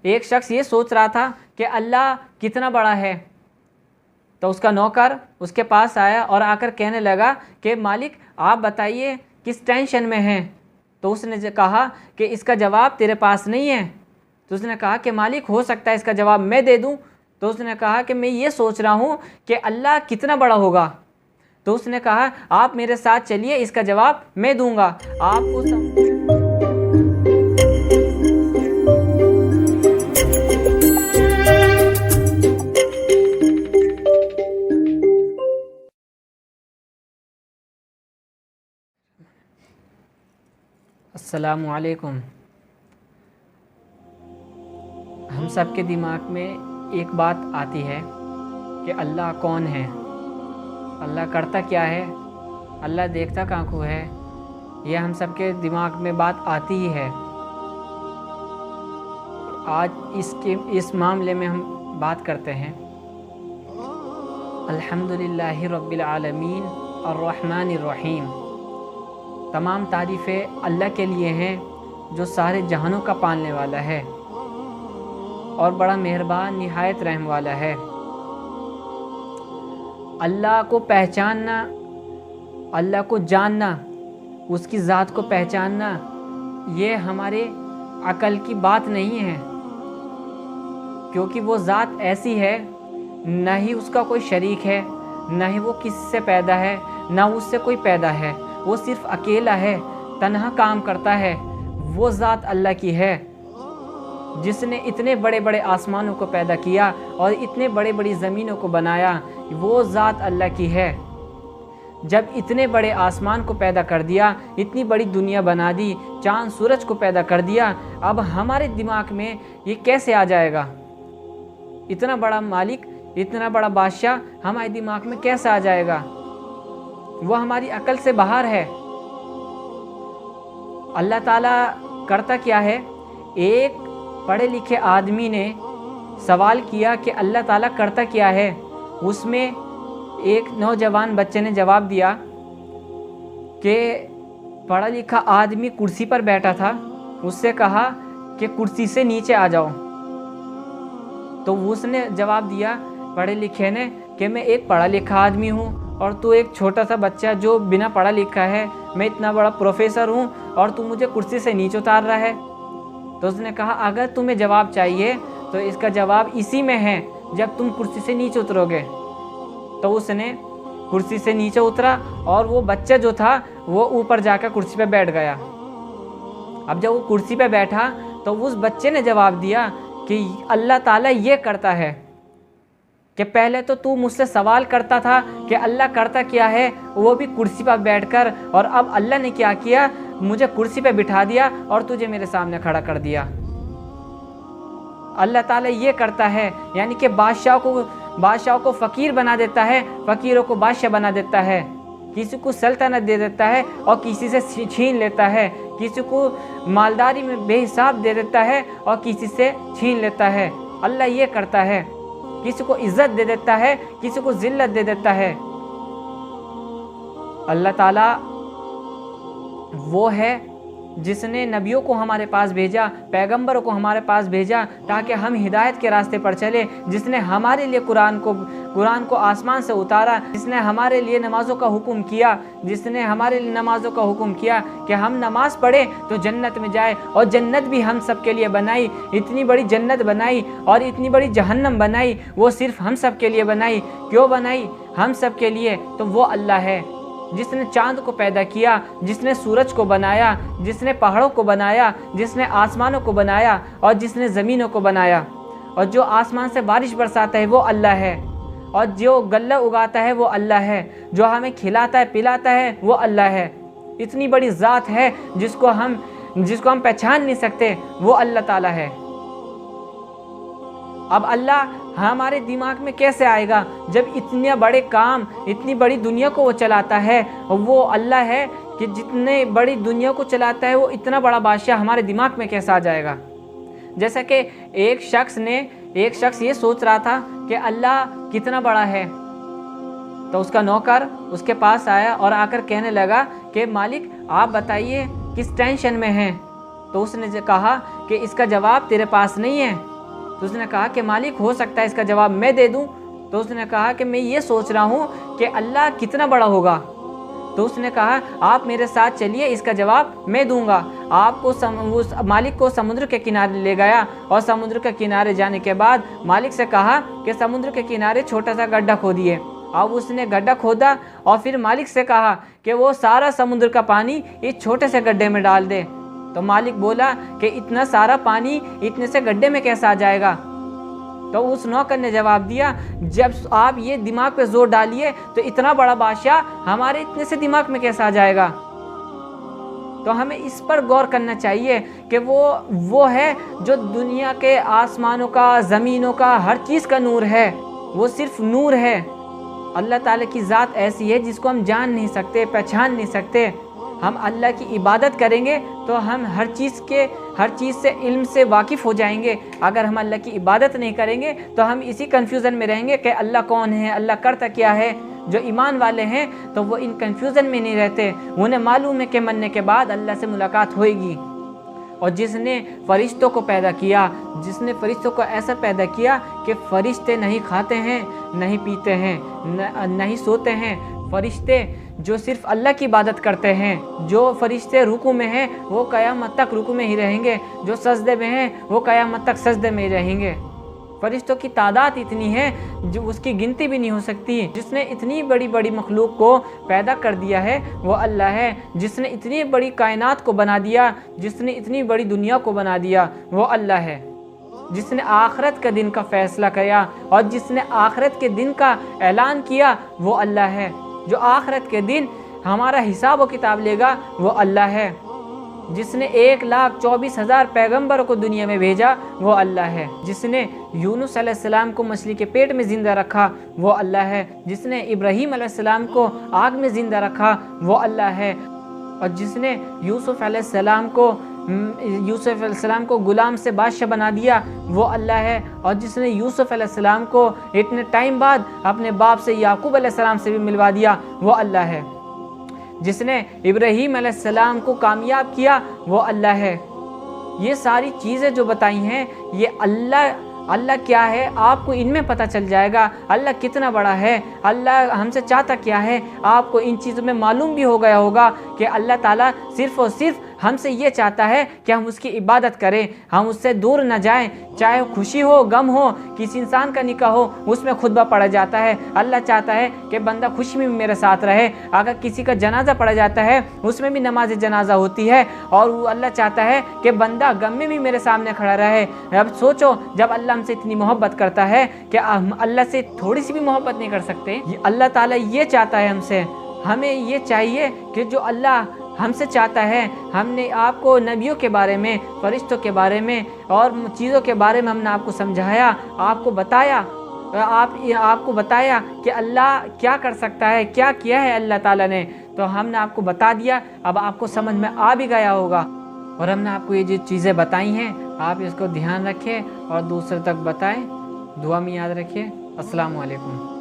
एक शख्स ये सोच रहा था कि अल्लाह कितना बड़ा है, तो उसका नौकर उसके पास आया और आकर कहने लगा कि मालिक आप बताइए किस टेंशन में हैं। तो उसने कहा कि इसका जवाब तेरे पास नहीं है। तो उसने कहा कि मालिक हो सकता है इसका जवाब मैं दे दूं। तो उसने कहा कि मैं ये सोच रहा हूँ कि अल्लाह कितना बड़ा होगा। तो उसने कहा आप मेरे साथ चलिए, इसका जवाब मैं दूंगा आपको। अस्सलामु अलैकुम। हम सब के दिमाग में एक बात आती है कि अल्लाह कौन है, अल्लाह करता क्या है, अल्लाह देखता कहाँ को है। यह हम सब के दिमाग में बात आती ही है। आज इस मामले में हम बात करते हैं। अल्हम्दुलिल्लाहि रब्बिल आलमीन अर्रहमानिर रहीम। तमाम तारीफ़ें अल्लाह के लिए हैं जो सारे जहानों का पालने वाला है और बड़ा मेहरबान निहायत रहम वाला है। अल्लाह को पहचानना, अल्लाह को जानना, उसकी ज़ात को पहचानना, ये हमारे अकल की बात नहीं है, क्योंकि वो ज़ात ऐसी है, न ही उसका कोई शरीक है, न ही वो किसी से पैदा है, न उससे कोई पैदा है। वो सिर्फ अकेला है, तन्हा काम करता है। वो ज़ात अल्लाह की है जिसने इतने बड़े बड़े आसमानों को पैदा किया और इतने बड़े बड़ी ज़मीनों को बनाया। वो ज़ात अल्लाह की है। जब इतने बड़े आसमान को पैदा कर दिया, इतनी बड़ी दुनिया बना दी, चाँद सूरज को पैदा कर दिया, अब हमारे दिमाग में ये कैसे आ जाएगा? इतना बड़ा मालिक, इतना बड़ा बादशाह हमारे दिमाग में कैसे आ जाएगा? वो हमारी अकल से बाहर है। अल्लाह ताला करता क्या है? एक पढ़े लिखे आदमी ने सवाल किया कि अल्लाह ताला करता क्या है। उसमें एक नौजवान बच्चे ने जवाब दिया कि पढ़ा लिखा आदमी कुर्सी पर बैठा था, उससे कहा कि कुर्सी से नीचे आ जाओ। तो उसने जवाब दिया पढ़े लिखे ने कि मैं एक पढ़ा लिखा आदमी हूँ और तू एक छोटा सा बच्चा जो बिना पढ़ा लिखा है। मैं इतना बड़ा प्रोफेसर हूँ और तू मुझे कुर्सी से नीचे उतार रहा है। तो उसने कहा अगर तुम्हें जवाब चाहिए तो इसका जवाब इसी में है, जब तुम कुर्सी से नीचे उतरोगे। तो उसने कुर्सी से नीचे उतरा और वो बच्चा जो था वो ऊपर जाकर कुर्सी पे बैठ गया। अब जब वो कुर्सी पे बैठा तो उस बच्चे ने जवाब दिया कि अल्लाह ताला ये करता है कि पहले तो तू मुझसे सवाल करता था कि अल्लाह करता क्या है, वो भी कुर्सी पर बैठकर, और अब अल्लाह ने क्या किया, मुझे कुर्सी पे बिठा दिया और तुझे मेरे सामने खड़ा कर दिया। अल्लाह ताला ये करता है, यानी कि बादशाह को फ़कीर बना देता है, फ़कीरों को बादशाह बना देता है, किसी को सल्तनत दे देता है और किसी से छीन लेता है, किसी को मालदारी में बेहिसाब दे देता है और किसी से छीन लेता है। अल्लाह ये करता है, किसी को इज्जत दे देता है, किसी को जिल्लत दे देता है। अल्लाह ताला वो है जिसने नबियों को हमारे पास भेजा, पैगंबरों को हमारे पास भेजा ताकि हम हिदायत के रास्ते पर चले, जिसने हमारे लिए कुरान को आसमान से उतारा, जिसने हमारे लिए नमाज़ों का हुक्म किया, जिसने हमारे लिए नमाज़ों का हुक्म किया कि हम नमाज़ पढ़ें तो जन्नत में जाए, और जन्नत भी हम सब के लिए बनाई। इतनी बड़ी जन्नत बनाई और इतनी बड़ी जहन्नम बनाई, वो सिर्फ हम सब के लिए बनाई। क्यों बनाई? हम सब के लिए। तो वो अल्लाह है जिसने चांद को पैदा किया, जिसने सूरज को बनाया, जिसने पहाड़ों को बनाया, जिसने आसमानों को बनाया और जिसने ज़मीनों को बनाया। और जो आसमान से बारिश बरसाता है वो अल्लाह है, और जो गल्ला उगाता है वो अल्लाह है, जो हमें खिलाता है पिलाता है वो अल्लाह है। इतनी बड़ी ज़ात है जिसको हम पहचान नहीं सकते, वो अल्लाह ताला है। अब अल्लाह हमारे दिमाग में कैसे आएगा जब इतने बड़े काम, इतनी बड़ी दुनिया को वो चलाता है। वो अल्लाह है कि जितने बड़ी दुनिया को चलाता है, वो इतना बड़ा बादशाह हमारे दिमाग में कैसे आ जाएगा? जैसा कि एक शख्स ये सोच रहा था कि अल्लाह कितना बड़ा है, तो उसका नौकर उसके पास आया और आकर कहने लगा कि मालिक आप बताइए किस टेंशन में हैं। तो उसने कहा कि इसका जवाब तेरे पास नहीं है। तो उसने कहा कि मालिक हो सकता है इसका जवाब मैं दे दूं। तो उसने कहा कि मैं ये सोच रहा हूँ कि अल्लाह कितना बड़ा होगा। तो उसने कहा आप मेरे साथ चलिए, इसका जवाब मैं दूंगा। आपको उस मालिक को समुद्र के किनारे ले गया और समुद्र के किनारे जाने के बाद मालिक से कहा कि समुद्र के किनारे छोटा सा गड्ढा खोदिए। अब उसने गड्ढा खोदा और फिर मालिक से कहा कि वो सारा समुद्र का पानी इस छोटे से गड्ढे में डाल दे। तो मालिक बोला कि इतना सारा पानी इतने से गड्ढे में कैसा आ जाएगा। तो उस नौकर ने जवाब दिया, जब आप ये दिमाग पे जोर डालिए तो इतना बड़ा बादशाह हमारे इतने से दिमाग में कैसा आ जाएगा। तो हमें इस पर गौर करना चाहिए कि वो है जो दुनिया के आसमानों का, ज़मीनों का, हर चीज़ का नूर है। वो सिर्फ नूर है। अल्लाह ताला की ज़ात ऐसी है जिसको हम जान नहीं सकते, पहचान नहीं सकते। हम अल्लाह की इबादत करेंगे तो हम हर चीज़ से इल्म से वाकिफ़ हो जाएंगे। अगर हम अल्लाह की इबादत नहीं करेंगे तो हम इसी कन्फ्यूज़न में रहेंगे कि अल्लाह कौन है, अल्लाह करता क्या है। जो ईमान वाले हैं तो वो इन कन्फ्यूज़न में नहीं रहते। उन्हें मालूम है कि मरने के बाद अल्लाह से मुलाकात होएगी। और जिसने फ़रिश्तों को पैदा किया, जिसने फ़रिश्तों को ऐसा पैदा किया कि फ़रिश्ते नहीं खाते हैं, नहीं पीते हैं, नहीं सोते हैं। फ़रिश्ते जो सिर्फ अल्लाह की इबादत करते हैं, जो फ़रिश्ते रुकू में हैं वो क़यामत तक रुकू में ही रहेंगे, जो सजदे में हैं वो क़यामत तक सजदे में ही रहेंगे। फ़रिश्तों की तादाद इतनी है जो उसकी गिनती भी नहीं हो सकती। जिसने इतनी बड़ी बड़ी मखलूक को पैदा कर दिया है वो अल्लाह है। जिसने इतनी बड़ी कायनात को बना दिया, जिसने इतनी बड़ी दुनिया को बना दिया वो अल्लाह है। जिसने आखिरत का दिन का फ़ैसला किया और जिसने आखिरत के दिन का ऐलान किया वो अल्लाह है। जो आखिरत के दिन हमारा हिसाब व किताब लेगा वो अल्लाह है। जिसने 1,24,000 पैगंबरों को दुनिया में भेजा वो अल्लाह है। जिसने यूनुस अलैहिस्सलाम को मछली के पेट में ज़िंदा रखा वो अल्लाह है। जिसने इब्राहीम अलैहिस्सलाम को आग में ज़िंदा रखा वो अल्लाह है। और जिसने यूसुफ अलैहिस्सलाम को गुलाम से बादशाह बना दिया वो अल्लाह है। और जिसने यूसुफ अलैहिस्सलाम को इतने टाइम बाद अपने बाप से याकूब अलैहिस्सलाम से भी मिलवा दिया वो अल्लाह है। जिसने इब्राहीम अलैहिस्सलाम को कामयाब किया वो अल्लाह है। ये सारी चीज़ें जो बताई हैं ये अल्लाह क्या है आपको इनमें पता चल जाएगा। अल्लाह कितना बड़ा है, अल्लाह हमसे चाहता क्या है, आपको इन चीज़ों में मालूम भी हो गया होगा कि अल्लाह ताला सिर्फ़ और सिर्फ हमसे ये चाहता है कि हम उसकी इबादत करें, हम उससे दूर न जाएं। चाहे खुशी हो, गम हो, किसी इंसान का निकाह हो उसमें खुतबा पढ़ा जाता है। अल्लाह चाहता है कि बंदा खुशी में मेरे साथ रहे। अगर किसी का जनाजा पढ़ा जाता है उसमें भी नमाज जनाजा होती है। और वो अल्लाह चाहता है कि बंदा गम में भी मेरे सामने खड़ा रहे। अब सोचो, जब अल्लाह हमसे इतनी मोहब्बत करता है कि हम अल्लाह से थोड़ी सी भी मोहब्बत नहीं कर सकते। अल्लाह ताला ये चाहता है हमसे, हमें ये चाहिए कि जो अल्लाह हमसे चाहता है। हमने आपको नबियों के बारे में, फरिश्तों के बारे में और चीज़ों के बारे में हमने आपको समझाया, आपको बताया, आपको बताया कि अल्लाह क्या कर सकता है, क्या किया है अल्लाह ताला ने। तो हमने आपको बता दिया, अब आपको समझ में आ भी गया होगा। और हमने आपको ये जो चीज़ें बताई हैं आप इसको ध्यान रखें और दूसरे तक बताएं। दुआ में याद रखिए। अस्सलाम वालेकुम।